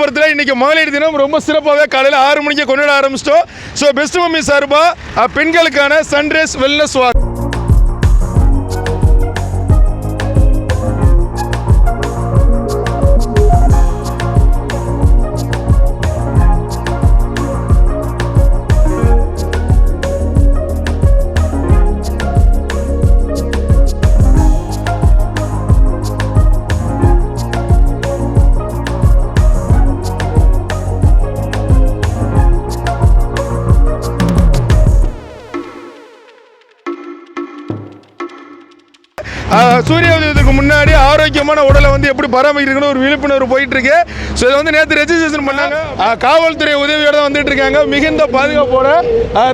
ராமநாதபுரத்தில் இன்னைக்கு மகளிர் தினம் ரொம்ப சிறப்பாகவே காலையில் 6 மணிக்கு கொண்டாட ஆரம்பிச்சிட்டோம். ஸோ பெஸ்ட் மம்மி சார்பாக பெண்களுக்கான சன்ரைஸ் வெல்னஸ் வாக். சூரிய உதயத்துக்கு முன்னாடி ஆரோக்கியமான உடலை வந்து எப்படி பராமரிக்கணும் ஒரு விழிப்புணர்வு போயிட்டு இருக்கு. ஸோ இதை வந்து நேற்று ரெஜிஸ்ட்ரேஷன் பண்ணாங்க. காவல்துறை உதவியோட தான் வந்துட்டு இருக்காங்க. மிகுந்த பாதுகாப்போட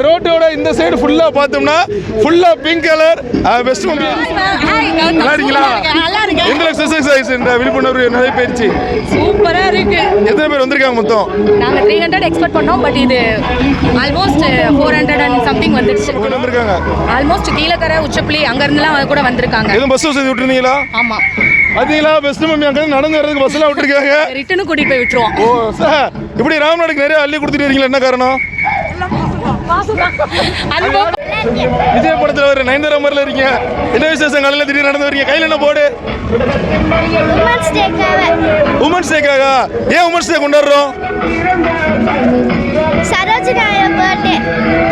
ரோட்டோட இந்த சைடு ஃபுல்லாக பார்த்தோம்னா ஃபுல்லாக பிங்க் கலர் பெஸ்ட் மம்மி. நல்லா இருக்கீங்களா? எங்களுக்கு எக்ஸசைஸ் இந்த விழிப்புணர்வு நடைபெறுச்சு. சூப்பரா இருக்கு. எத்தனை பேர் வந்திருக்காங்க மொத்தம்? நாங்க 300 எக்ஸ்பெக்ட் பண்ணோம். பட் இது ஆல்மோஸ்ட் 400 and சம்திங் வந்துருச்சு. வந்திருக்காங்க. ஆல்மோஸ்ட் கீழக்கரை உச்சப்புலி அங்க இருந்துலாம் கூட வந்திருக்காங்க. எதுவும் பஸ் வசதி விட்டுருந்தீங்களா? ஆமா. பாத்தீங்களா பெஸ்ட் மம்மி அங்க நடந்து வரதுக்கு பஸ் எல்லாம் விட்டுருக்காங்க. ரிட்டர்னு கூட்டிட்டு போய் விட்டுருவோம். ஓ சார், இப்படி ராமநாடுக்கு நிறைய அள்ளி கொடுத்துட்டு இருக்கீங்களா, என்ன காரணம்? விஜய் படத்துல ஒரு 9 நம்பர்ல இருக்கீங்க. என்ன விசேஷம் காலையில திடீர்னு நடந்து வரீங்க? கையில என்ன போடு? உமன்ஸ் டேக்காக. ஏன் உமன்ஸ் டே கொண்டாடுறோம்?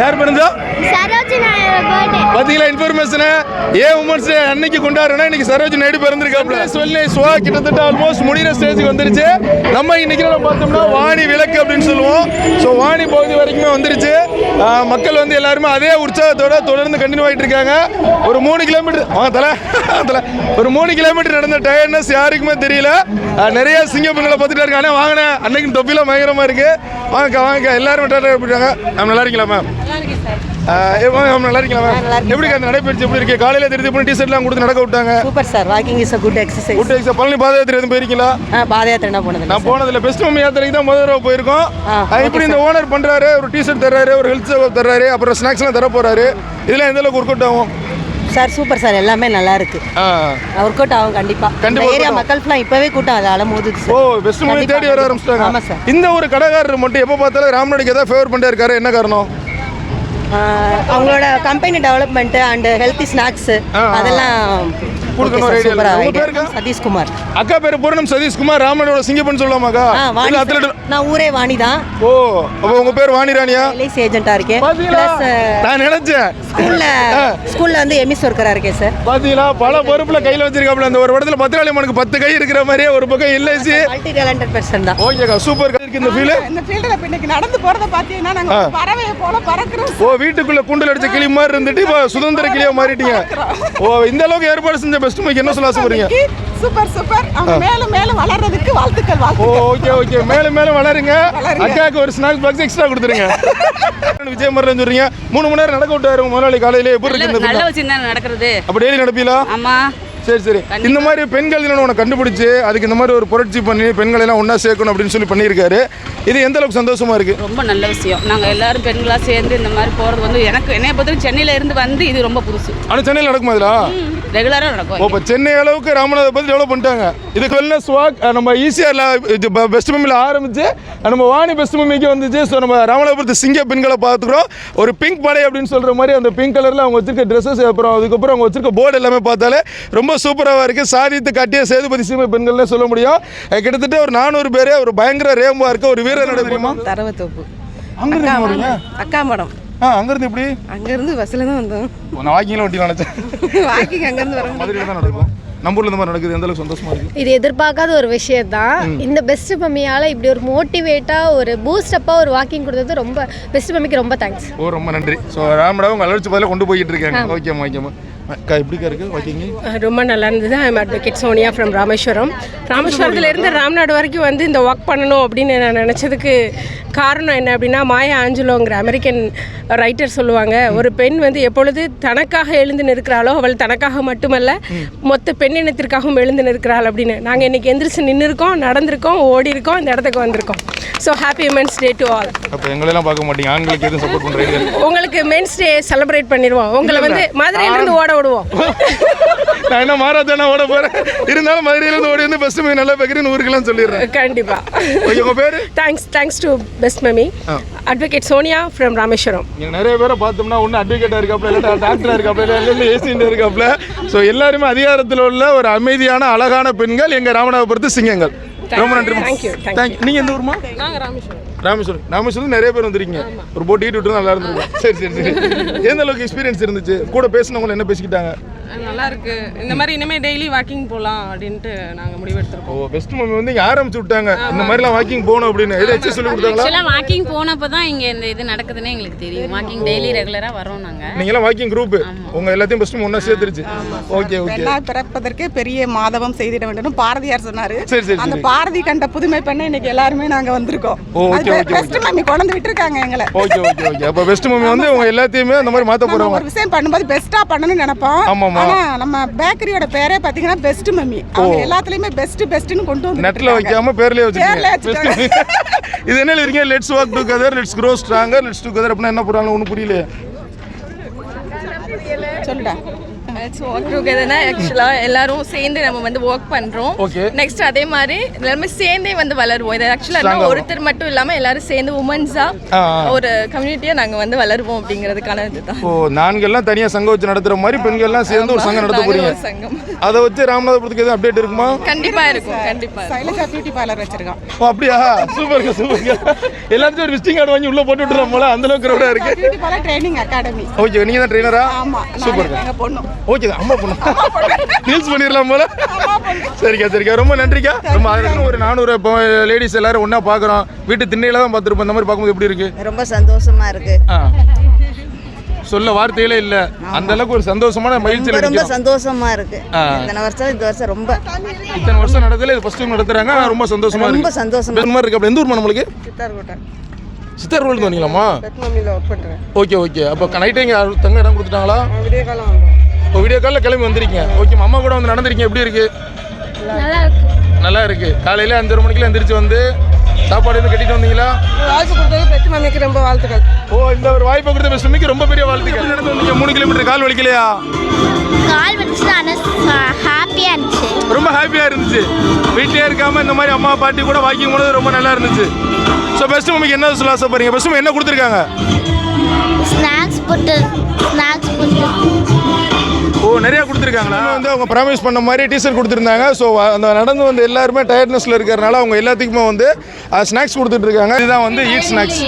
யார் பிறந்தா? பாத்தீங்களா இன்ஃபர்மேஷன். ஏன் உமன்ஸ் டே அன்னைக்கு கொண்டாடுறோம்னா இன்னைக்கு சரோஜி நாயுடு பிறந்திருக்காப்ல. ஸ்வா கிட்டத்தட்ட ஆல்மோஸ்ட் முடிகிற ஸ்டேஜுக்கு வந்துருச்சு. நம்ம இன்னைக்கு பார்த்தோம்னா வாணி விளக்கு அப்படின்னு சொல்லுவோம். ஸோ வாணி பகுதி வரைக்குமே வந்துருச்சு. மக்கள் வந்து எல்லாருமே அதே உற்சாகத்தோட தொடர்ந்து கண்டினியூ ஆகிட்டு இருக்காங்க. ஒரு 3 கிலோமீட்டர் ஒரு 3 கிலோமீட்டர் நடந்த டயர்ட்னஸ் யாருக்குமே தெரியல. நிறைய சிங்க பெண்களை பார்த்துட்டு இருக்காங்க. வாங்கின அன்னைக்கு தொப்பிலாம் பயங்கரமா இருக்கு. வாங்க எல்லாரும் போயிட்டாங்க. நல்லா இருக்கீங்களா மேம்? நல்லா இருக்கீங்களா மேம்? எப்படி நடைபெற்று எப்படி இருக்கு? காலையில திருப்பி டிஷர்ட்லாம் கொடுத்து நடக்க விட்டாங்க. Super sir. Walking is a good exercise. Good exercise. Palani பாத யாத்திரை எதுவும் போயிருக்கீங்களா? பாத யாத்திரை நான் போனதில்ல. பெஸ்ட் மம்மி யாத்திரைக்கு தான் முதல் தடவை போயிருக்கோம். இப்படி இந்த ஓனர் பண்றாரு, ஒரு டிஷர்ட் தர்றாரு, ஒரு ஹெல்த் செக்அப் தர்றாரு, அப்புறம் ஸ்நாக்ஸ் எல்லாம் தர போறாரு. இதெல்லாம் எந்த அளவுக்கு ஒர்க் அவுட் ஆகும் சார்? Super sir. எல்லாமே நல்லா இருக்கு. ஒர்க் அவுட் ஆகும் கண்டிப்பா. ஏரியா மக்கள் ஃபுல்லா இப்பவே கூட்டம் அதால மோதுது சார். ஓ பெஸ்ட் மம்மி தேடி வர ஆரம்பிச்சிட்டாங்க. ஆமா சார். இந்த ஒரு கடைக்காரர் மட்டும் எப்போ பார்த்தாலும் ராமநாடுக்கு ஏதாவது ஃபேவர் பண்ணிட்டே இருக்காரு. என்ன காரணம்? அவங்களோட company development and healthy snacks அதெல்லாம் சதீஷ்குமார். அக்கா பேரு பூர்ணம் சதீஷ்குமார். ராமனோட சிங்கப்பன் சொல்லலாமாக்கா? நான் ஊரே வாணி தான். ஓ அப்ப உங்க பேர் வாணி ராணியா? எல்ஐசி ஏஜென்ட்டா இருக்கேன். நான் நினைச்சேன் ஸ்கூல்ல வந்து எம்எஸ் ஒர்க்கரா இருக்கேன் சார். பாத்தீங்களா பல பொறுப்புல கையில வச்சிருக்காப்ல. அந்த ஒரு இடத்துல பத்திராளியம்மனுக்கு 10 கை இருக்கிற மாதிரியே ஒரு பக்கம் எல்ஐசி மல்டி டேலண்டட் பர்சன் தான். ஓகேக்கா சூப்பர். இருக்கு இந்த ஃபீல். இந்த ஃபீல்ட்ல இன்னைக்கு நடந்து போறத பாத்தீங்கன்னா நாங்க பறவையை போல பறக்குறோம். ஓ வீட்டுக்குள்ள கூண்டல் அடிச்ச கிளி மாதிரி இருந்துட்டு இப்ப சுதந்திர கிளியா மாறிட்டீங்க. ஓ இந்த அளவுக்கு ஏற்பாடு செஞ்ச பெஸ்ட் மம்மிக்கு என்ன சொல்ல ஆசைப்படுறீங்க? Super super. மேலும் மேலும் வளர்றதுக்கு வாழ்த்துக்கள். Okay okay. மேலும் மேலும் வளருங்க. அக்காக்கு ஒரு ஸ்நாக்ஸ் பாக்ஸ் எக்ஸ்ட்ரா கொடுத்துருங்க. விஜய் மரன் சொல்றீங்க 3 மணி நேரம் நடக்க விட்டாரு முதலாளி காலையில. எப்படி இருக்கு? நல்ல விஷயம் தான் நடக்கிறது. அப்ப டெய்லி நடப்பீங்களா? ஆமா. சரி. இந்த மாதிரி பெண்கள் தினம் உனக்கு கண்டுபிடிச்சு அதுக்கு இந்த மாதிரி ஒரு புரட்சி பண்ணி பெண்களை எல்லாம் ஒன்னா சேர்க்கணும் அப்படின்னு சொல்லி பண்ணியிருக்காரு. இது எந்த அளவுக்கு சந்தோஷமா இருக்கு? ரொம்ப நல்ல விஷயம். நாங்கள் எல்லாரும் பெண்களாக சேர்ந்து இந்த மாதிரி போகிறது வந்து என்னைய பொறுத்த சென்னையில இருந்து வந்து இது ரொம்ப புதுசு. ஆனால் சென்னையில் நடக்குமா? இதெல்லாம் ரெகுலராக நடக்கும். இப்போ சென்னை அளவுக்கு ராமநாதபுரத்தில் டெவலப் பண்ணிட்டாங்க. இதுக்கு வெல்னஸ் வாக் நம்ம ஈஸியாக பெஸ்ட் மம்மியில் ஆரம்பிச்சு நம்ம வாணி பெஸ்ட் மம்மிக்கு வந்துச்சு. ஸோ நம்ம ராமநாதபுரத்து சிங்க பெண்களை பார்த்துக்கிறோம். ஒரு பிங்க் படை அப்படின்னு சொல்கிற மாதிரி அந்த பிங்க் கலரில் அவங்க வச்சிருக்க ட்ரெஸ்ஸஸ், அப்புறம் அதுக்கப்புறம் அவங்க வச்சிருக்க போர்டு எல்லாமே பார்த்தாலே ரொம்ப சூப்பராக இருக்குது. சாதித்து காட்டிய சேதுபதி சீமை பெண்கள்னே சொல்ல முடியும். கிட்டத்தட்ட ஒரு 400 பேர். ஒரு பயங்கர ரேம்பா இருக்க ஒரு வீரர் நடைபெறுமா? தரவத்தோப்பு. அங்கிருந்து அக்கா மேடம். அங்கிருந்து எப்படி? அங்கிருந்து பஸ்ல தான் வந்தோம். நான் வாக்கிங்ல வண்டியில் நினைச்சேன். வாக்கிங் அங்கிருந்து வரோம். மதுரையில் தான் நடக்கும். நம்ம ஊர்ல இந்த மாதிரி நடக்குது. எந்த அளவுக்கு சந்தோஷமா இருக்கு? இது எதிர்பார்க்காத ஒரு விஷயம் தான். இந்த பெஸ்ட் மம்மியால இப்படி ஒரு மோட்டிவேட்டா ஒரு பூஸ்ட் அப்பா ஒரு வாக்கிங் கொடுத்தது ரொம்ப பெஸ்ட் மம்மிக்கு ரொம்ப தேங்க்ஸ். ஓ ரொம்ப நன்றி. ஸோ ராமடா உங்க அலர்ச்சி பதில கொண்டு போயிட்டு இருக்காங்க. ஓகேம்மா. அக்கா எப்படிக்கா இருக்கு வாக்கிங்? ரொம்ப நல்லா இருந்தது. I am advocate Sonia from ராமேஸ்வரத்துல இருந்து ராம்நாடு வரைக்கும் வந்து இந்த வாக் பண்ணணும் அப்படின்னு நான் நினச்சதுக்கு காரணம் என்ன அப்படின்னா, மாயா ஆஞ்சலோங்கிற அமெரிக்கன் ரைட்டர் சொல்லுவாங்க, ஒரு பெண் வந்து எப்பொழுது தனக்காக எழுந்து நிற்கிறாளோ அவள் தனக்காக மட்டுமல்ல மொத்த பெண் இனத்திற்காகவும் எழுந்து நிற்கிறாள் அப்படின்னு. நாங்கள் இன்றைக்கி எந்திரிச்சு நின்று இருக்கோம், நடந்திருக்கோம், ஓடி இருக்கோம், இந்த இடத்துக்கு வந்திருக்கோம். So happy men's day to all. அப்போ எங்களெல்லாம் பார்க்க மாட்டீங்க, ஆண்களுக்கு எதுவும் சப்போர்ட் பண்ணுறீங்க? உங்களுக்கு மென்ஸ் டே செலிப்ரேட் பண்ணிடுவோம். உங்களை வந்து மதுரையிலேருந்து ஓட விடுவோம். நான் என்ன மாராத்தானா ஓட போகிறேன், இருந்தாலும் மதுரையிலேருந்து ஓடி வந்து பெஸ்ட் மம்மி நல்லா பேக்கரின்னு ஊருக்கெல்லாம் சொல்லிடுறேன். கண்டிப்பாக. ஓகே, உங்கள் பேர்? Thanks to best mummy. Advocate Sonia from Rameswaram. நீங்கள் நிறைய பேரை பார்த்தோம்னா ஒன்று அட்வொகேட்டாக இருக்காப்புல, இல்லை டாக்டராக இருக்காப்புல, இல்லை ஏசியில் இருக்காப்புல. ஸோ எல்லாருமே அதிகாரத்தில் உள்ள ஒரு அமைதியான அழகான பெண்கள் எங்கள் ராமநாதபுரத்து சிங்கங்கள். ரொம்ப நன்றி. தேங்க்யூ. நீங்கள் எந்த ஊருமா? ராமேஸ்வரம் நிறைய பேர் வந்துருக்கீங்க. ஒரு போட்டு விட்டு நல்லா இருந்திருக்கும். சரி. எந்த அளவுக்கு எக்ஸ்பீரியன்ஸ் இருந்துச்சு? கூட பேசினவங்க என்ன பேசிக்கிட்டாங்க? நல்லா இருக்கு. இந்த மாதிரி இனிமே டெய்லி வாக்கிங் போகலாம் அப்படின்ட்டு நாங்கள் முடிவெடுத்திருக்கோம். பெஸ்ட் மம்மி வந்து இங்கே ஆரம்பிச்சு விட்டாங்க இந்த மாதிரிலாம் வாக்கிங் போகணும் அப்படின்னு. ஏதாச்சும் சொல்லி கொடுத்தாங்களா? ஆக்சுவலாக வாக்கிங் போனப்போ தான் இங்கே இந்த இது நடக்குதுன்னு எங்களுக்கு தெரியும். வாக்கிங் டெய்லி ரெகுலராக வரோம் நாங்கள். நீங்களாம் வாக்கிங் குரூப் உங்க எல்லாத்தையும் பெஸ்ட் ஒன்றா சேர்த்துருச்சு. ஓகே. பெண்ணா பிறப்பதற்கே பெரிய மாதவம் செய்திட வேண்டும் பாரதியார் சொன்னாரு. சரி. அந்த பாரதி கண்ட புதுமை பண்ண இன்னைக்கு எல்லாருமே நாங்க வந்திருக்கோம். பெஸ்ட் மம்மி கொண்டு விட்டுருக்காங்க எங்களை. ஓகே. அப்போ பெஸ்ட் மம்மி வந்து உங்க எல்லாத்தையுமே அந்த மாதிரி மாற்ற போறாங்க. ஒரு விஷயம் பண்ணும்போது பெஸ்ட்டா பண்ணணும்னு நினைப்போம். ஆனா நம்ம பேக்கரியோட பேரே பாத்தீங்கன்னா பெஸ்ட் மம்மி. அவங்க எல்லாத்துலயுமே பெஸ்ட்னு கொண்டு வந்து நெட்ல வைக்காம பேர்லயே வச்சிருக்கீங்க. இது என்ன இருக்கீங்க? Let's walk together, let's grow stronger, let's together அப்படினா என்ன போறாங்க? ஒண்ணும் புரியல. சொல்லுடா. லெட்ஸ் வாக் டுகெதர்னா ஆக்சுவலாக எல்லாரும் சேர்ந்து நம்ம வந்து ஒர்க் பண்ணுறோம். நெக்ஸ்ட் அதே மாதிரி எல்லாருமே சேர்ந்தே வந்து வளருவோம். இது ஆக்சுவலாக ஒருத்தர் மட்டும் இல்லாமல் எல்லாரும் சேர்ந்து உமன்ஸாக ஒரு கம்யூனிட்டியாக நாங்கள் வந்து வளருவோம் அப்படிங்கிறதுக்கான இதுதான். நான்கெல்லாம் தனியாக சங்கம் வச்சு நடத்துகிற மாதிரி பெண்கள்லாம் சேர்ந்து ஒரு சங்கம் நடத்த போறீங்க. சங்கம் அதை வச்சு ராமநாதபுரத்துக்கு எதுவும் அப்டேட் இருக்குமா? கண்டிப்பாக இருக்கும். சைலஜா பியூட்டி பார்லர் வச்சிருக்கோம். அப்படியா? சூப்பர். எல்லாத்தையும் ஒரு விசிட்டிங் கார்டு வாங்கி உள்ள போட்டு விட்டுறோம் போல, அந்த அளவுக்கு க்ரௌடா இருக்கு. Beauty parlour training academy. Okay, நீங்க தான் ட்ரெயினரா? ஆமா. சூப்பர். எங்க பொண்ணு. ஓகே, அம்மா பொண்ணு. ரீல்ஸ் பண்ணிடலாம் போல. சரிக்கா. ரொம்ப நன்றிக்கா. ரொம்ப ஒரு 400 லேடிஸ் எல்லாரும் ஒண்ணா பாக்குறோம். வீட்டு திண்ணையில தான் பார்த்துருப்போம். இந்த மாதிரி பார்க்கும்போது எப்படி இருக்கு? ரொம்ப சந்தோஷமா இருக்கு. சொல்ல வார்த்தையிலே இல்ல, அந்த அளவுக்கு ஒரு சந்தோஷமான மகிழ்ச்சி. ரொம்ப சந்தோஷமா இருக்கு. இந்த வருஷம் ரொம்ப இத்தனை வருஷம் நடத்தல, இது ஃபர்ஸ்ட் டைம் நடத்துறாங்க. ரொம்ப சந்தோஷமா இருக்கு. ரொம்ப சந்தோஷமா இருக்கு. அப்ப எந்த ஊர் நம்மளுக்கு? சித்தார்கோட்டை வந்தீங்களாமா? ஓகே. அப்போ நைட்டே இங்கே தங்க இடம் கொடுத்துட்டாங்களா? வீடியோ காலில் கிளம்பி வந்திருக்கீங்க. ஓகே, அம்மா கூட வந்து நடந்திருக்கீங்க. எப்படி இருக்கு? நல்லா இருக்கு. காலையில் 5:30 மணிக்கெல்லாம் எந்திரிச்சு வந்து சாப்பாடு எதுவும் கட்டிட்டு வந்தீங்களா? வாய்ப்பு கொடுத்தது பெஸ்ட் மம்மிக்கு ரொம்ப வாழ்த்துக்கள். இந்த ஒரு வாய்ப்பை கொடுத்த பெஸ்ட் மம்மிக்கு ரொம்ப பெரிய வாழ்த்துக்கள். நடந்து வந்தீங்க 3 கிலோமீட்டர். கால் வலிக்கலையா? கால் வலிச்சு ஹாப்பியாக இருந்துச்சு. ரொம்ப ஹாப்பியாக இருந்துச்சு. வீட்டிலே இருக்காமல் இந்த மாதிரி அம்மா பாட்டி கூட வாக்கிங் போனது ரொம்ப நல்லா இருந்துச்சு. ஸோ பெஸ்ட் மம்மிக்கு என்ன சொல்ல ஆசைப்படுறீங்க? பெஸ்ட் மம்மி என்ன கொடுத்துருக்காங்க? ஸ்நாக்ஸ் போட்டு நிறைய கொடுத்துருக்காங்களா? வந்து அவங்க ப்ராமிஸ் பண்ண மாதிரி டீசர்ட் கொடுத்துருந்தாங்க. ஸோ அந்த நடந்து வந்து எல்லாருமே டயர்ட்னஸில் இருக்கிறனால அவங்க எல்லாத்துக்குமே வந்து ஸ்நாக்ஸ் கொடுத்துட்டு இருக்காங்க. இதுதான் வந்து ஈட் ஸ்நாக்ஸ்.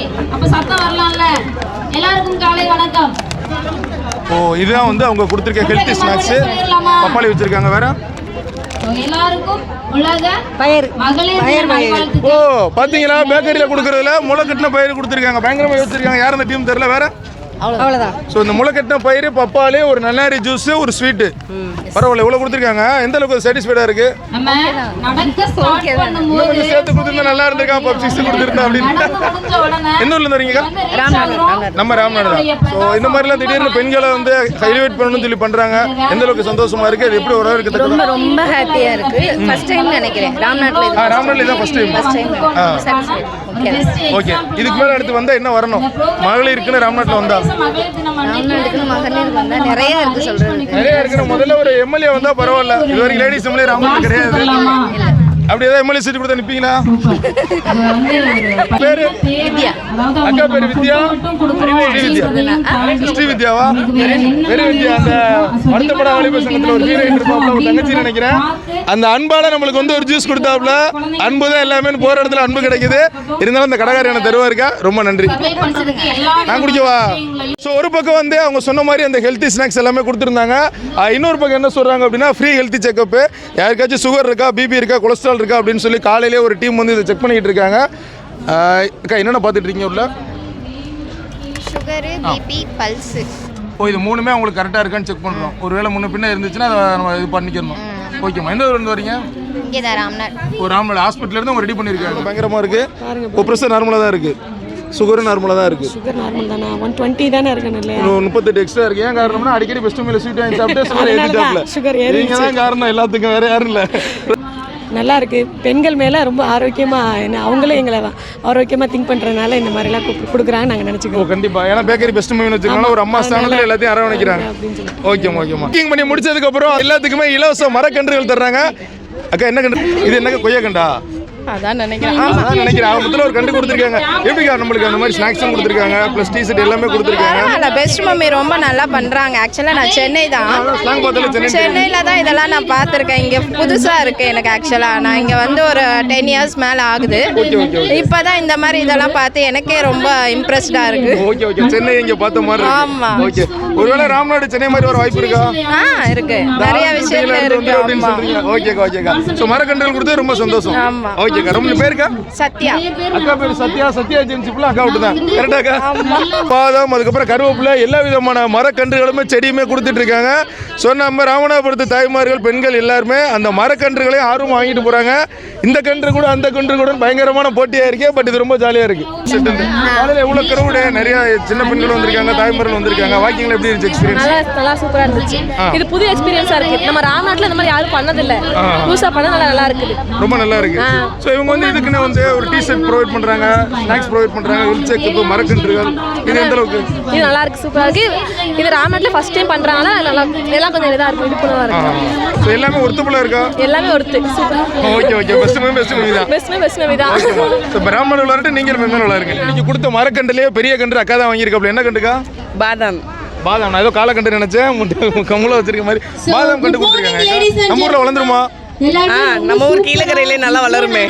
இதுதான் வந்து அவங்க கொடுத்துருக்க ஹெல்த்தி ஸ்நாக்ஸு. பப்பாளி வச்சுருக்காங்க. வேற பாத்தீங்களா? பேக்கரியில் கொடுக்கறதுல முளை கட்டின பயிர் கொடுத்துருக்காங்க. பயங்கரமாக வச்சிருக்காங்க. யார் அந்த டீம் தெரியல. வேற அவ்வளோதான். ஸோ இந்த முளை கட்டின பயிர், பப்பாளி, ஒரு நன்னாரி ஜூஸ், ஒரு ஸ்வீட்டு. பரவாயில்ல, இவ்வளோ கொடுத்துருக்காங்க. எந்த அளவுக்கு சாட்டிஸ்ஃபைடாக இருக்கு? கொஞ்சம் சேர்த்து கொடுத்துருந்தா நல்லா இருந்திருக்கா. பப்சிக்ஸ் கொடுத்துருந்தா அப்படின்னு. எந்த ஊர்ல இருந்து வரீங்க? நம்ம ராமநாடு தான். ஸோ இந்த மாதிரிலாம் திடீர்னு பெண்களை வந்து ஹைலைட் பண்ணணும்னு சொல்லி பண்றாங்க. எந்த அளவுக்கு சந்தோஷமா இருக்கு? அது எப்படி ஒரு இருக்கு? ரொம்ப ஹாப்பியா இருக்கு. ஃபர்ஸ்ட் டைம் நினைக்கிறேன் ராமநாடுல தான் ஃபர்ஸ்ட் டைம். ஓகே, இதுக்கு மேல அடுத்து வந்தா என்ன வரணும்? மகளிருக்குன்னு ராமநாட்டில் வந்தா நிறைய இருக்கு சொல்றது. நிறைய இருக்கு. முதல்ல ஒரு எம்எல்ஏ வந்தா பரவாயில்ல. இது வரைக்கும் லேடிஸ் எம்எல்ஏ ராமநாட்டில் கிடையாது. அப்படி ஏதாவது எம்எல்ஏ சீட் கொடுத்தா நிப்பீங்களா? பேரு வித்யா. அக்கா பேரு வித்யா. ஸ்ரீவித்யாவா? வெரி வித்யா. அந்த வருத்தப்பட வாலிபர் சங்கத்தில் ஒரு ஹீரோயின் இருப்பாப்ல, ஒரு தங்கச்சி நினைக்கிறேன். அந்த அன்பால நம்மளுக்கு வந்து ஒரு ஜூஸ் கொடுத்தாப்ல. அன்பு தான் எல்லாமே. போற இடத்துல அன்பு கிடைக்குது. இருந்தாலும் அந்த கடைக்காரி எனக்கு தருவா இருக்கா. ரொம்ப நன்றி. நான் குடிக்கவா? ஸோ ஒரு பக்கம் வந்து அவங்க சொன்ன மாதிரி அந்த ஹெல்த்தி ஸ்நாக்ஸ் எல்லாமே கொடுத்துருந்தாங்க. இன்னொரு பக்கம் என்ன சொல்றாங்க அப்படின்னா ஃப்ரீ ஹெல்த்தி செக்அப். யாருக்காச்சும் சுகர் இருக்கா, பிபி இருக்கா, கொலஸ்ட்ரால் இருக்கா அப்படின்னு சொல்லி காலையிலே ஒரு டீம் வந்து இதை செக் பண்ணிட்டு இருக்காங்க. அக்கா என்னென்ன பார்த்துட்டு இருக்கீங்க? உள்ள சுகரு, பிபி, பல்ஸு. இது மூணுமே அவங்களுக்கு கரெக்டாக இருக்கான்னு செக் பண்ணுறோம். ஒருவேளை முன்ன பின்ன இருந்துச்சுன்னா அதை நம்ம இது பண்ணிக்கணும். ஓகேம்மா. எந்த ஊர்லேருந்து வரீங்க? இங்கே தான் ராம்நாட். ராம்நாடு ஹாஸ்பிட்டலேருந்து அவங்க ரெடி பண்ணியிருக்காங்க. பயங்கரமாக இருக்குது. ப்ரெஷர் நார்மலாக தான் இருக்குது. சுகரும் நார்மலாக தான் இருக்குது. சுகர் நார்மல் தானே? 120 தானே இருக்கணும் இல்லையா? 38 எக்ஸ்ட்ரா இருக்கு. ஏன் காரணம்னா அடிக்கடி பெஸ்ட் மீல ஸ்வீட் வாங்கி சாப்பிட்டு சுகர் ஏறிட்டாப்ல. சுகர் ஏறி நீங்க தான் காரணம் எல்லாத்துக்கும், வேற யாரும் இல்லை. நல்லா இருக்கு. பெண்கள் மேலே ரொம்ப ஆரோக்கியமாக என்ன அவங்களே எங்களை ஆரோக்கியமாக திங்க் பண்ணுறதுனால இந்த மாதிரிலாம் கொடுக்குறாங்க நாங்கள் நினச்சிக்கிறோம். கண்டிப்பாக ஏன்னா பேக்கரி பெஸ்ட் மம்மின்னு வச்சுக்கோங்களா, ஒரு அம்மா ஸ்தானத்தில் எல்லாத்தையும் அரவணைக்கிறாங்க. ஓகேம்மா குக்கிங் பண்ணி முடிச்சதுக்கப்புறம் எல்லாத்துக்குமே இலவச மரக்கன்றுகள் தர்றாங்க. அக்கா என்ன கன்று இது? என்னக்கா கொய்யா கண்டா? அதான் நினைக்கிறேன். அதான் நினைக்கிறேன். அவங்க முதல்ல ஒரு கண்டு கொடுத்துருக்காங்க. எப்படிக்கா நம்மளுக்கு அந்த மாதிரி ஸ்நாக்ஸும் கொடுத்துருக்காங்க, ப்ளஸ் டீ ஷர்ட் எல்லாமே கொடுத்துருக்காங்க. பெஸ்ட் மம்மி ரொம்ப நல்லா பண்ணுறாங்க. ஆக்சுவலாக நான் சென்னை தான், சென்னையில் தான் இதெல்லாம் நான் பார்த்துருக்கேன். இங்கே புதுசாக இருக்குது எனக்கு. ஆக்சுவலாக நான் இங்கே வந்து ஒரு 10 years மேலே ஆகுது. இப்போ தான் இந்த மாதிரி இதெல்லாம் பார்த்து எனக்கே ரொம்ப இம்ப்ரெஸ்டாக இருக்குது. ஓகே ஓகே, சென்னை இங்கே பார்த்த மாதிரி. ஆமாம். ஓகே, ஒருவேளை ராம்நாடு சென்னை மாதிரி ஒரு வாய்ப்பு இருக்கா? இருக்கு, நிறைய விஷயங்கள் இருக்கு. ஓகேக்கா ஓகேக்கா. ஸோ மரக்கன்றுகள் கொடுத்து ரொம்ப சந்தோஷம். ஆமாம். ஓகேக்கா. ரொம்ப பேருக்கா? சத்யா. அக்கா பேர் சத்யா. சத்யா ஏஜென்சி ஃபுல்லாக அக்கா விட்டு தான். கரெக்டாக்கா? பாதம், அதுக்கப்புறம் கருவேப்பிலை, எல்லா விதமான மரக்கன்றுகளுமே செடியுமே கொடுத்துட்டு இருக்காங்க. ஸோ நம்ம ராமநாதபுரத்து தாய்மார்கள் பெண்கள் எல்லாருமே அந்த மரக்கன்றுகளையும் ஆர்வம் வாங்கிட்டு போறாங்க. இந்த கன்று கூட அந்த கன்று கூட பயங்கரமான போட்டியா இருக்கு. பட் இது ரொம்ப ஜாலியா இருக்கு. காலையில் எவ்வளோ கிரௌடு, நிறைய சின்ன பெண்கள் வந்திருக்காங்க, தாய்மார்கள் வந்திருக்காங்க. வாக்கிங்ல எப்படி இருந்துச்சு எக்ஸ்பீரியன்ஸ்? நல்லா சூப்பரா இருந்துச்சு. இது புது எக்ஸ்பீரியன்ஸா இருக்கு. நம்ம ராம்நாட்ல இந்த மாதிரி யாரும் பண்ணதில்ல. புதுசா பண்ண நல்லா இருக்குது. ரொம்ப நல்லா இருக்கு. ஸோ இவங்க வந்து இதுக்குன்னு வந்து ஒரு டீ ஷர்ட் ப்ரொவைட் பண்றாங்க, ஸ்நாக்ஸ் ப்ரொவைட் பண்றாங்க, ஹெல்த் செக்அப், மரக்கன்றுகள். இது எந்த அளவுக்கு? இது நல்லா இருக்கு, சூப்பரா இருக்கு. இது ராம்நாட்ல ஃபர்ஸ்ட் டைம் பண்றாங்க. நல்லா எல்லாம் கொஞ்சம் இதா இருக்கு, இது பண்ணவா இருக்கு. ஸோ எல்லாமே ஒர்த்தபுளா இருக்கா? எல்லாமே worth. Super. Okay okay. Best movie தான். பெஸ்ட் மூவி தான். ஸோ ராம்நாடு விளையாட்டு நீங்கள் மெம்மன் நல்லா இருக்கு. நீங்க கொடுத்த மரக்கண்டுலேயே பெரிய கன்று அக்கா தான் வாங்கியிருக்காப்ல. என்ன கண்டுக்கா? பாதாம். பாதாம். நான் ஏதோ காலக்கண்டு நினைச்சேன், கமுல வச்சிருக்க மாதிரி பாதாம் கண்டு கொடுத்துருக்காங்க. நம்ம ஊர்ல வளர்ந்துருமா? நம்ம ஊர் கீழக்கரையிலே நல்லா வளருமே.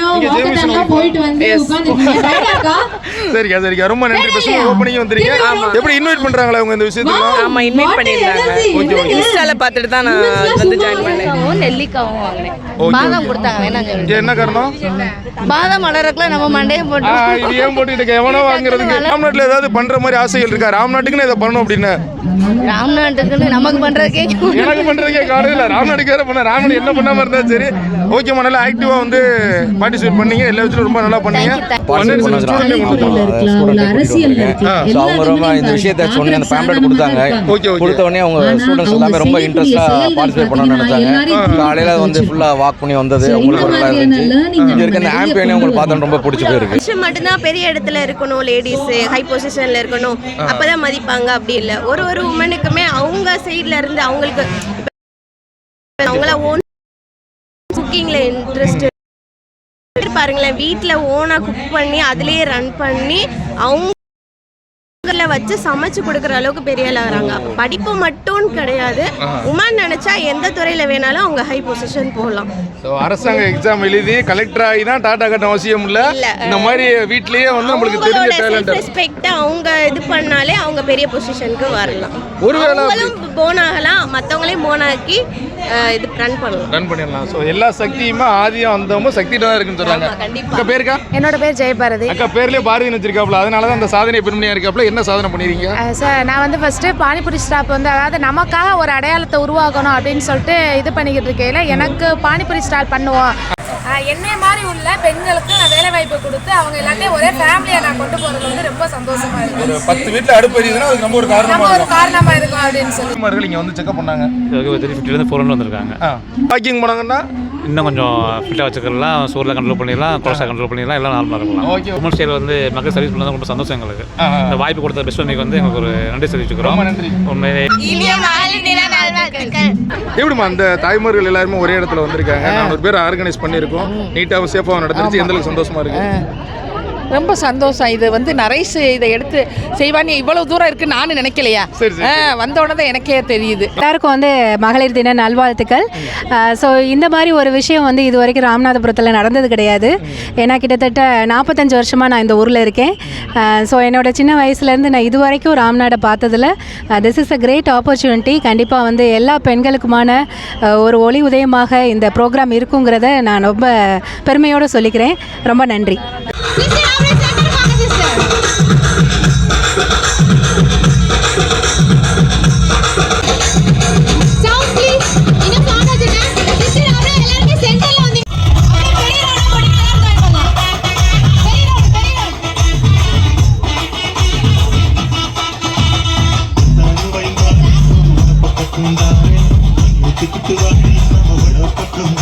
சரிக்கா சரிக்கா, ரொம்ப நன்றி. பெஸ்ட் ஓப்பனிங் வந்திருக்கீங்க. எப்படி இன்வைட் பண்றாங்களா அவங்க இந்த விஷயத்துல? ஆமா, இன்வைட் பண்ணிருந்தாங்க. இன்ஸ்டால பார்த்துட்டு தான் நான் வந்து ஜாயின் பண்ணேன். நெல்லிக்காவும் வாங்கினேன். பாதாம் கொடுத்தாங்க. வேணாம். என்ன காரணம்? பாதாம் வளரக்குள்ள நம்ம மண்டையை போட்டு இது ஏன் போட்டுக்கிட்டு எவனோ வாங்குறதுக்கு? ராம்நாட்டில் ஏதாவது பண்ற மாதிரி ஆசைகள் இருக்கா? ராம்நாட்டுக்குன்னு இதை பண்ணணும் அப்படின்னு. ராம்நாட்டுக்குன்னு நமக்கு பண்றதுக்கே எனக்கு பண்றதுக்கே காரணம் இல்லை. ராம்நாட்டுக்கு வேற பண்ண. ராம்நாடு என்ன பண்ணாம இருந்தா சரி. ஓகேமா, நல்லா ஆக்டிவா வந்து பார்ட்டிசிபேட் பண்ணீங்க. எல்லா விஷயத்திலும் ரொம்ப நல்லா பண்ணீங்க. அவங்க ரொம்ப இந்த விஷயத்தை சொன்ன அந்த பேம்ப்ளெட் கொடுத்தாங்க. கொடுத்த உடனே அவங்க ஸ்டூடெண்ட்ஸ் எல்லாமே ரொம்ப இன்ட்ரெஸ்டா பார்ட்டிசிபேட் பண்ணணும்னு நினைச்சாங்க. காலையில வந்து ஃபுல்லா வாக் பண்ணி வந்தது உங்களுக்கு நல்லா இருந்துச்சு. இங்க இருக்க அந்த ஆம்பியனே உங்களுக்கு பார்த்தா ரொம்ப பிடிச்சி போயிருக்கு. விஷயம் மட்டும்தான் பெரிய இடத்துல இருக்கணும், லேடிஸ் ஹை பொசிஷன்ல இருக்கணும், அப்பதான் மதிப்பாங்க. அப்படி இல்லை, ஒரு ஒரு உமனுக்குமே அவங்க சைட்ல இருந்து அவங்களுக்கு அவங்கள ஓன் குக்கிங்ல இன்ட்ரெஸ்ட் பாருங்களேன். வீட்டில் ஓனா குக் பண்ணி அதுலேயே ரன் பண்ணி அவங்க வச்சு சமைச்சு கொடுக்குற அளவுக்கு பெரிய வராங்க. படிப்பு மட்டும் கிடையாது, உமன் நினைச்சா எந்த துறையில வேணாலும் அவங்க ஹை பொசிஷன் போகலாம். அரசாங்க எக்ஸாம் எழுதி கலெக்டர் ஆகி தான் டாடா கட்ட அவசியம் இல்ல. இந்த மாதிரி வீட்லயே வந்து நம்மளுக்கு தெரிஞ்ச டேலண்ட் ரெஸ்பெக்ட் அவங்க இது பண்ணாலே அவங்க பெரிய பொசிஷனுக்கு வரலாம். ஒருவேளை போன் ஆகலாம், மற்றவங்களையும் போன் ஆக்கி இது ரன் பண்ணிடலாம். ஸோ எல்லா சக்தியுமே ஆதியம் அந்தமும் சக்திட்டு தான் இருக்குன்னு சொல்றாங்க. அக்கா பேருக்கா? என்னோட பேர் ஜெயபாரதி. அக்கா பேர்லயே பாரதின்னு வச்சிருக்காப்ல, அதனால தான் அந்த சாதனை பெருமையா இருக்காப்ல. என்ன சாதனை பண்ணிருக்கீங்க? சார், நான் வந்து ஃபர்ஸ்ட் பானிபூரி ஸ்டாப் வந்து அதாவது நமக்காக ஒரு அடையாளத்தை உருவாக்கணும் அப்படின்னு சொல்லிட்டு இது பண்ணிக்கிட்டு இருக்கையில எனக்கு பானிபூரி ஸ்டால் பண்ணுவோம். என்னை மாதிரி உள்ள பெண்களுக்கு நான் வேலை வாய்ப்பு கொடுத்து அவங்க எல்லாத்தையும் ஒரே ஃபேமிலியை நான் கொண்டு போகிறது வந்து ரொம்ப சந்தோஷமா இருக்கு. ஒரு 10 வீட்டில் அடுப்பு எரியுதுன்னா அதுக்கு நம்ம ஒரு காரணமா இருக்கும் அப்படின்னு சொல்லி இங்கே வந்து செக்அப் பண்ணாங்க. 350 400 வந்திருக்காங்க. வாக்கிங் போனாங்கன்னா இன்னும் கொஞ்சம் ஃபிட்டாக வச்சுக்கலாம், சூரில் கண்ட்ரோல் பண்ணிடலாம், கொலஸ்ட்ரால் கண்ட்ரோல் பண்ணிடலாம், எல்லாம் நார்மலாக இருக்கலாம். உமன் ஸ்டைல் வந்து மக்கள் சர்வீஸ் பண்ணது ரொம்ப சந்தோஷம் எங்களுக்கு. இந்த வாய்ப்பு கொடுத்த பெஸ்ட் மம்மிக்கு வந்து எங்களுக்கு ஒரு நன்றி தெரிவிச்சுக்கிறோம். உண்மையிலே எப்படிமா அந்த தாய்மார்கள் எல்லாருமே ஒரே இடத்துல வந்திருக்காங்க. 400 பேர் ஆர்கனைஸ் பண்ணியிருக்கோம். நீட்டாகவும் சேஃபாகவும் நடந்துருச்சு. எந்த அளவுக்கு சந்தோஷமா இருக்கு? ரொம்ப சந்தோஷம். இது வந்து நரேஷ் இதை எடுத்து செய்வான்னு இவ்வளவு தூரம் இருக்குன்னு நானும் நினைக்கலையா. வந்தோடனே தான் எனக்கே தெரியுது. எல்லாருக்கும் வந்து மகளிர் தின நல்வாழ்த்துக்கள். ஸோ இந்த மாதிரி ஒரு விஷயம் வந்து இது வரைக்கும் ராமநாதபுரத்தில் நடந்தது கிடையாது. ஏன்னா கிட்டத்தட்ட 45 வருஷமாக நான் இந்த ஊரில் இருக்கேன். ஸோ என்னோட சின்ன வயசுலேருந்து நான் இது வரைக்கும் ராம்நாடை பார்த்ததில் this is a great opportunity. கண்டிப்பாக வந்து எல்லா பெண்களுக்குமான ஒரு ஒளி உதயமாக இந்த ப்ரோக்ராம் இருக்குங்கிறத நான் ரொம்ப பெருமையோடு சொல்லிக்கிறேன். ரொம்ப நன்றி. பக்கம்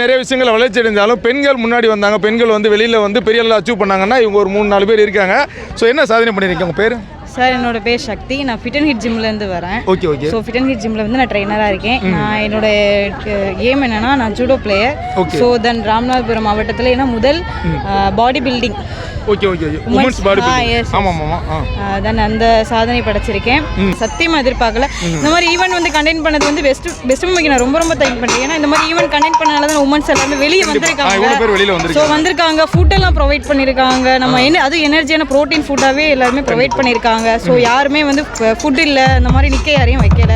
நிறைய விஷயங்கள் வளர்ச்சி அடைஞ்சாலும் பெண்கள் முன்னாடி வந்தாங்க, பெண்கள் வந்து வெளியில் வந்து பெரிய அளவில் அச்சீவ் பண்ணாங்கன்னா இவங்க ஒரு 3-4 பேர் இருக்காங்க. ஸோ என்ன சாதனை பண்ணியிருக்கீங்க? உங்கள் பேர்? சார் என்னோட பேர் சக்தி. நான் ஃபிட் அண்ட் ஹிட் ஜிம்லேருந்து வரேன். Okay okay. So fit and hit ஜிம்மில் வந்து நான் ட்ரெயினராக இருக்கேன். நான் என்னோட ஏம் என்னன்னா நான் judo player. So then Ramanathapuram மாவட்டத்தில் என்ன முதல் body building okay okay women's body building ஆமாம் ஆமாம் தென் அந்த சாதனை படைச்சிருக்கேன். சத்தியமாக எதிர்பார்க்கல. இந்த மாதிரி ஈவெண்ட் வந்து கண்டெக்ட் பண்ணது வந்து பெஸ்ட் மூவிக்கு நான் ரொம்ப தேங்க் பண்ணுறேன். ஏன்னா இந்த மாதிரி ஈவெண்ட் கண்டெக்ட் பண்ணனால தான் உமன்ஸ் எல்லாமே வெளியே வந்திருக்காங்க. ஸோ வந்திருக்காங்க, ஃபுட்டெல்லாம் ப்ரொவைட் பண்ணியிருக்காங்க. நம்ம அது எனர்ஜியான ப்ரோட்டீன் ஃபுட்டாகவே எல்லாருமே ப்ரொவைட் பண்ணியிருக்காங்க. ஸோ யாருமே வந்து ஃபுட் இல்லை அந்த மாதிரி நிற்க யாரையும் வைக்கல.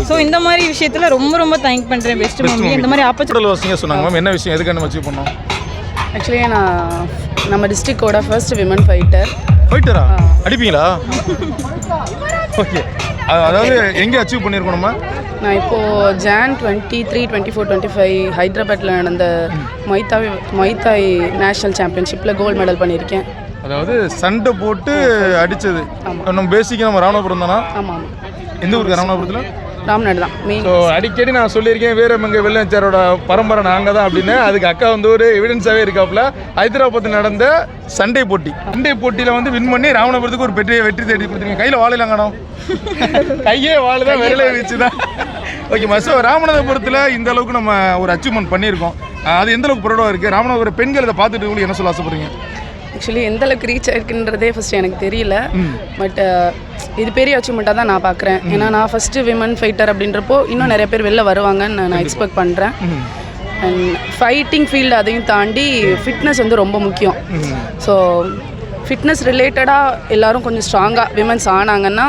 ஸோ இந்த மாதிரி விஷயத்தில் ரொம்ப தேங்க் பண்ணுறேன் பெஸ்ட் மூவி. இந்த மாதிரி ஆப்பர்ச்சுனிட்டி சொன்னாங்க மேம். என்ன விஷயம், எதுக்கு நம்ம அச்சீவ் பண்ணோம்? ஆக்சுவலி நான் நம்ம டிஸ்ட்ரிக்டோட ஃபர்ஸ்ட் விமன் ஃபைட்டரா? அடிப்பீங்களா? ஓகே. அதாவது எங்கே அச்சீவ் பண்ணியிருக்கோம் நம்ம? நான் இப்போது ஜான் 23, 24, 25 ஹைதராபாத்தில் நடந்த மொய்தாய் நேஷ்னல் சாம்பியன்ஷிப்பில் கோல்டு மெடல் பண்ணியிருக்கேன். அதாவது சண்டை போட்டு அடித்தது. நம்ம பேசிக்காக நம்ம ராமநாதபுரம் தானா? ஆமாம். எந்த ஊருக்கு? ராமநாதபுரத்தில் ராம்நாடு தான். ஸோ அடிக்கடி நான் சொல்லியிருக்கேன் வீரமங்க வெள்ளச்சாரோட பரம்பரை நாங்கள் தான் அப்படின்னு. அதுக்கு அக்கா வந்து ஒரு எவிடன்ஸாகவே இருக்காப்புல. ஹைதராபாத்தில் நடந்த சண்டை போட்டியில் வந்து வின் பண்ணி ராமநாதபுரத்துக்கு ஒரு வெற்றி தேடி கொடுத்துருக்கீங்க. கையில் வாழலாம் காணோம், கையே வாழை தான், விரலை வச்சு தான். ஓகேம்மா. ஸோ ராமநாதபுரத்தில் இந்த அளவுக்கு நம்ம ஒரு அச்சீவ்மெண்ட் பண்ணியிருக்கோம். அது எந்த அளவுக்கு ப்ரௌடாக இருக்குது? ராமநாதபுரம் பெண்கள் இதை பார்த்துட்டு உங்களுக்கு என்ன சொல்ல ஆசைப்படுறீங்க? ஆக்சுவலி எந்த அளவுக்கு ரீச் ஆயிருக்குன்றதே ஃபஸ்ட்டு எனக்கு தெரியல. பட் இது பெரிய அச்சீவ்மெண்ட்டாக தான் நான் பார்க்குறேன். ஏன்னா நான் ஃபஸ்ட்டு விமன் ஃபைட்டர் அப்படின்றப்போ இன்னும் நிறைய பேர் வெளில வருவாங்கன்னு நான் எக்ஸ்பெக்ட் பண்ணுறேன். அண்ட் ஃபைட்டிங் ஃபீல்டு அதையும் தாண்டி ஃபிட்னஸ் வந்து ரொம்ப முக்கியம். ஸோ ஃபிட்னஸ் ரிலேட்டடாக எல்லோரும் கொஞ்சம் ஸ்ட்ராங்காக விமன்ஸ் ஆனாங்கன்னா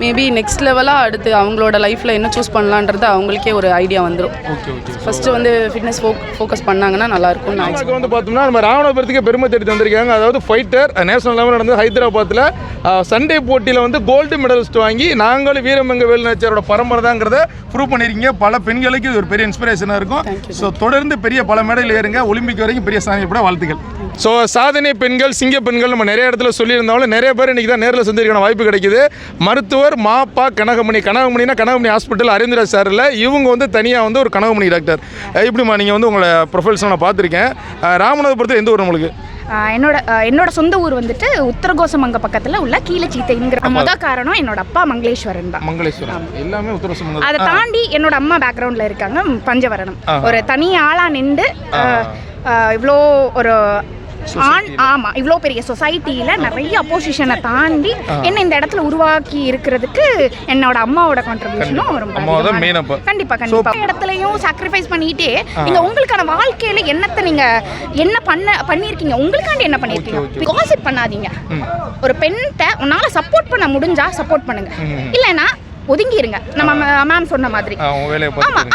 மேபி நெக்ஸ்ட் லெவலாக அடுத்து அவங்களோட லைஃப்பில் என்ன சூஸ் பண்ணலான்றது அவங்களுக்கே ஒரு ஐடியா வந்துடும். ஃபஸ்ட்டு வந்து ஃபிட்னஸ் ஃபோக்கஸ் பண்ணாங்கன்னா நல்லாயிருக்கும். நான் வந்து பார்த்தோம்னா நம்ம ராமநாதபுரத்துக்கு பெருமை தேடி தந்திருக்காங்க. அதாவது ஃபைட்டர் நேஷனல் லெவலில் நடந்தது ஹைதராபாத்தில் சண்டே போட்டியில் வந்து கோல்டு மெடலிஸ்ட் வாங்கி நாங்களும் வீரமங்க வேலுநாச்சியாரோட பரம்பரை தாங்கிறத ப்ரூவ் பண்ணியிருக்கீங்க. பல பெண்களுக்கு இது ஒரு பெரிய இன்ஸ்பிரேஷனாக இருக்கும். ஸோ தொடர்ந்து பெரிய பல மேடையில் ஏறுங்க. ஒலிம்பிக் வரைக்கும் பெரிய சாதனை கூட வாழ்த்துக்கள். ஸோ சாதனை பெண்கள், சிங்க பெண்கள் நம்ம நிறைய இடத்துல சொல்லியிருந்தாலும் நிறைய பேர் இன்றைக்கி தான் நேரில் சந்திருக்கான வாய்ப்பு கிடைக்குது. மருத்துவர் மாப்பா கனகமணினா கனகமணி ஹாஸ்பிட்டல் அரவிந்தராஜ் சார் இல்லை, இவங்க வந்து தனியாக வந்து ஒரு கனகமணி டாக்டர். இப்படிமா நீங்கள் வந்து உங்களை ப்ரொஃபைல்ஸ் நான் பார்த்துருக்கேன். ராமநாதபுரத்தில் எந்த ஊர் உங்களுக்கு? என்னோட சொந்த ஊர் வந்துட்டு உத்தரகோசமங்க பக்கத்தில் உள்ள கீழச்சீத்தைங்கிற முதல் காரணம் என்னோட அப்பா மங்களேஸ்வரன் தான். மங்களேஸ்வரன் எல்லாமே உத்தரகோசமங்க. அதை தாண்டி என்னோட அம்மா பேக்ரவுண்டில் இருக்காங்க பஞ்சவரணம். ஒரு தனி ஆளாக நின்று இவ்வளோ ஒரு ஆமாம் இவ்வளோ பெரிய சொசைட்டியில் நிறைய அப்போசிஷனை தாண்டி என்ன இந்த இடத்துல உருவாக்கி இருக்கிறதுக்கு என்னோட அம்மாவோட கான்ட்ரிபியூஷனும் ரொம்ப கண்டிப்பாக இடத்துலையும் சாக்ரிஃபைஸ் பண்ணிட்டே நீங்கள் உங்களுக்கான வாழ்க்கையில் என்னத்தை நீங்கள் என்ன பண்ணியிருக்கீங்க, உங்களுக்காண்டி என்ன பண்ணியிருக்கீங்க. காசிப் பண்ணாதீங்க. ஒரு பெண்கிட்ட உன்னால் சப்போர்ட் பண்ண முடிஞ்சா சப்போர்ட் பண்ணுங்க, இல்லைன்னா ஒதுங்கி இருங்க. நம்ம மேம் சொன்ன மாதிரி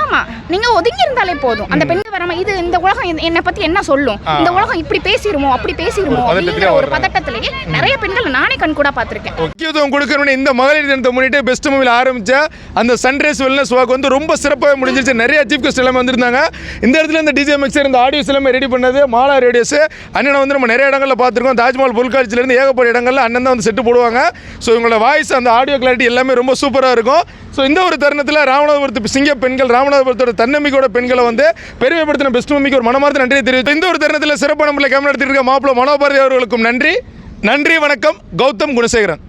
ஆமா நீங்க ஒதுங்கி இருந்தாலே போதும். அந்த பெண்கள் வராம இது இந்த உலகம் என்னை பத்தி என்ன சொல்லும், இந்த உலகம் இப்படி பேசிருமோ அப்படி பேசிருமோ அப்படிங்கிற ஒரு பதட்டத்திலேயே நிறைய பெண்கள் நானே கண் கூட பார்த்திருக்கேன். முக்கியத்துவம் கொடுக்கணும். இந்த மகளிர் தினத்தை முன்னிட்டு பெஸ்ட் மூவில ஆரம்பிச்ச அந்த சன்ரைஸ் வெல்னஸ் வாக் வந்து ரொம்ப சிறப்பாக முடிஞ்சிருச்சு. நிறைய சீஃப் கெஸ்ட் எல்லாமே வந்திருந்தாங்க. இந்த இடத்துல இந்த டிஜே மிக்சர் இந்த ஆடியோஸ் எல்லாமே ரெடி பண்ணது மாலா ரேடியோஸ் அண்ணனை வந்து நம்ம நிறைய இடங்களில் பார்த்துருக்கோம். தாஜ்மஹால் புல்காட்சியில இருந்து ஏகப்பட்ட இடங்கள்ல அண்ணன் தான் வந்து செட்டு போடுவாங்க. ஸோ இவங்களோட வாய்ஸ் அந்த ஆடியோ கிளாரிட்டி எல்லாமே ரொம்ப சூப்பராக இருக்கும். ஸோ இந்த ஒரு தருணத்தில் ராமநாதபுரத்து சிங்க பெண்கள், ராமநாதபுரத்தோட தன்னம்பிக்கையோட பெண்களை வந்து பெருமைப்படுத்தின பெஸ்ட் மூவிக்கு ஒரு மனமார்ந்த நன்றியை தெரிவித்து இந்த ஒரு தருணத்தில் சிறப்பான முறையில் கேமரா எடுத்துட்டு இருக்க மாப்பிள்ளை மனோபாரதி அவர்களுக்கும் நன்றி. வணக்கம். கௌதம் குணசேகரன்.